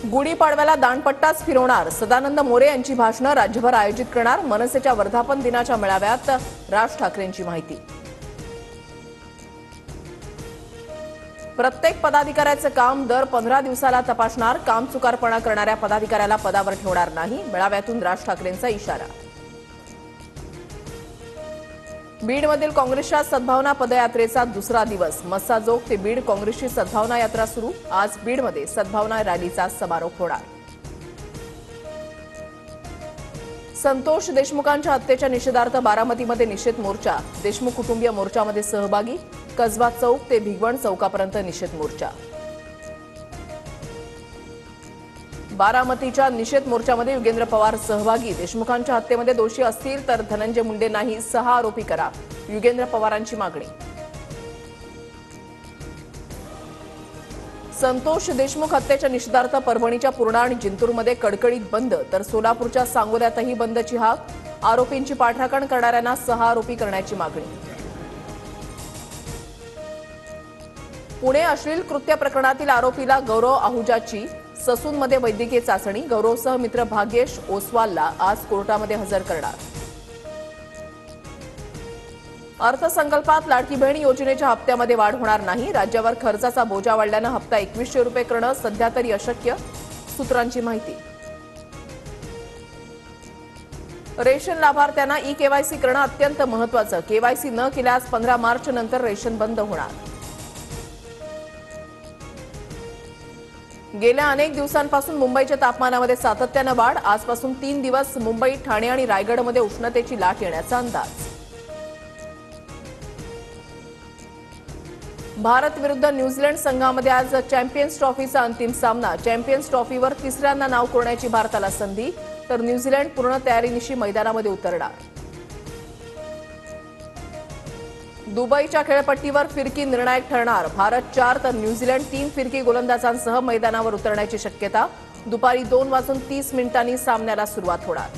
गुढीपाडव्याला दांडपट्टाच फिरवणार सदानंद मोरे यांची भाषणं राज्यभर आयोजित करणार मनसेच्या वर्धापन दिनाच्या मेळाव्यात राज ठाकरेंची माहिती। प्रत्येक पदाधिकाऱ्याचं काम दर 15 दिवसाला तपासणार काम चुकारपणा करणाऱ्या पदाधिकाऱ्याला पदावर ठेवणार नाही मेळाव्यातून राज ठाकरेंचा इशारा। बीडमधील काँग्रेसच्या सद्भावना पदयात्रेचा दुसरा दिवस मस्साजोग ते बीड काँग्रेसची सद्भावना यात्रा सुरू आज बीडमध्ये सद्भावना रॅलीचा समारोप होणार। संतोष देशमुखांच्या हत्येच्या निषेधार्थ बारामतीमध्ये निषेध मोर्चा देशमुख कुटुंबीय मोर्चामध्ये सहभागी कसबा चौक ते भिगवण चौकापर्यंत निषेध मोर्चा। बारामतीच्या निषेध मोर्चामध्ये युगेंद्र पवार सहभागी देशमुखांच्या हत्येमध्ये दोषी असतील तर धनंजय मुंडे नाही 6 आरोपी करा युगेंद्र पवारांची मागणी। संतोष देशमुख हत्येच्या निषेधार्थ परभणीच्या पूर्णा आणि जिंतूरमध्ये कडकडीत बंद तर सोलापूरच्या सांगोल्यातही बंदची हाक आरोपींची पाठराखण करणाऱ्यांना 6 आरोपी करण्याची मागणी। पुणे अश्लील कृत्य प्रकरणातील आरोपीला गौरव आहुजाची ससूनमध्ये वैद्यकीय चाचणी गौरवसह मित्र भाग्येश ओसवालला आज कोर्टामध्ये हजर करणार। अर्थसंकल्पात लाडकी बहीण योजनेच्या हप्त्यामध्ये वाढ होणार नाही राज्यावर खर्चाचा बोजा वाढल्यानं हप्ता 2100 रुपये करणं सध्या तरी अशक्य सूत्रांची माहिती। रेशन लाभार्थ्यांना ई-केवायसी करणं अत्यंत महत्त्वाचं केवायसी न केल्यास 15 मार्च नंतर रेशन बंद होणार। गेल्या अनेक दिवसांपासून मुंबईच्या तापमानामध्ये सातत्यानं वाढ आजपासून 3 दिवस मुंबई ठाणे आणि रायगडमध्ये उष्णतेची लाट येण्याचा अंदाज। भारत विरुद्ध न्यूझीलंड संघामध्ये आज चॅम्पियन्स ट्रॉफीचा अंतिम सामना चॅम्पियन्स ट्रॉफीवर तिसऱ्यांदा नाव कोरण्याची भारताला संधी तर न्यूझीलंड पूर्ण तयारीनिशी मैदानामध्ये उतरणार। दुबईच्या खेळपट्टीवर फिरकी निर्णायक ठरणार भारत 4 तर न्यूझीलंड 3 फिरकी गोलंदाजांसह मैदानावर उतरण्याची शक्यता दुपारी 2:30 सामन्याला सुरुवात होणार।